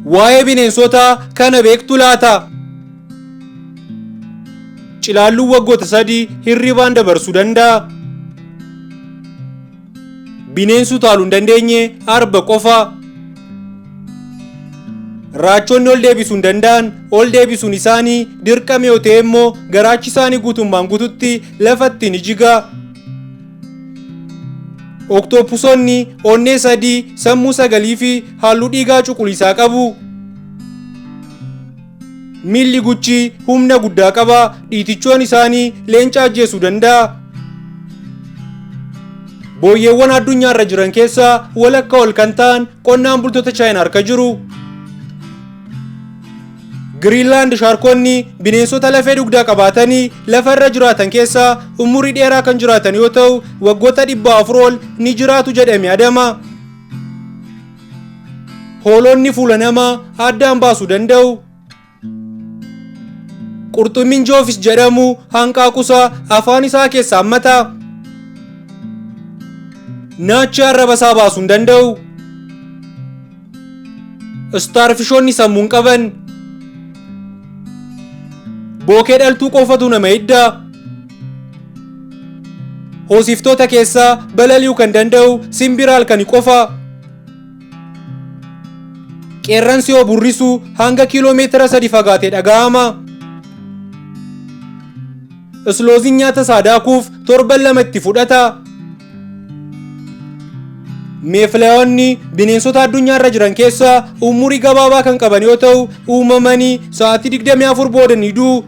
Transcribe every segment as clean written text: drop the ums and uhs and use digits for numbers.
Waa'ee bineensotaa kana beektu laata? Cilaalluun waggoota 3 hirribaan dabarsuu danda'a. Bineensu utaaluu hin dandeenye arba qofa. Raachonni ol deebisuu hin danda'an ol deebisuun isaanii dirqama yoo ta'e immoo garaachi isaanii guutummaan guututti lafatti ni jiga. Oktoopusoonni onnee 3, sammuu 9 fi halluu dhiigaa cuquliisaa qabu. Miilli guchii humna guddaa qaba. Dhiitichoon isaanii leenca ajjeesuu danda'a. Booyyeewwan addunyaarra jiran keessaa walakkaa ol kan ta'an qonnaan bultoota Chaayinaa harka jiru. Greenland sharkonni bineensota lafee dugdaa qabaatanii lafarra jiraatan keessaa umurii dheeraa kan jiraatan yoo ta'u waggoota 400 ol ni jiraatu jedhamee yaadama. Hoolonni fuula namaa addaan baasuu danda'u. Qurxummiin joofis jedhamu hanqaaqusa afaan isaa keessaa hammata. Naacha arraba isaa baasuu hin danda'u. Starfishonni sammuu hin qaban. Bookee dhaltuu qofatu nama hidda. Hoosiftoota keessaa balali'uu kan danda'u simbira halkanii qofa. Qeerransi yoo burrisu hanga kiiloomeetira 3 fagaatee dhaga'ama. Islooziin nyaata isaa daakuuf torban 2 itti fudhata. Meeflaayonni bineensota addunyaarra jiran keessaa umurii gabaabaa kan qaban yoo ta'u uumamanii sa'aatii 24 booda ni du'u.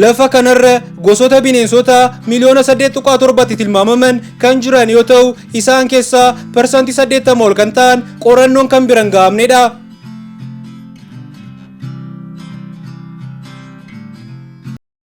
Lafa kanarra gosoota bineensota miliyoona 8.7 tilmaamaman kan jiran yoo ta'u isaan keessaa parsantii 80 ol kan ta'an qorannoon kan biraan gahamnedha.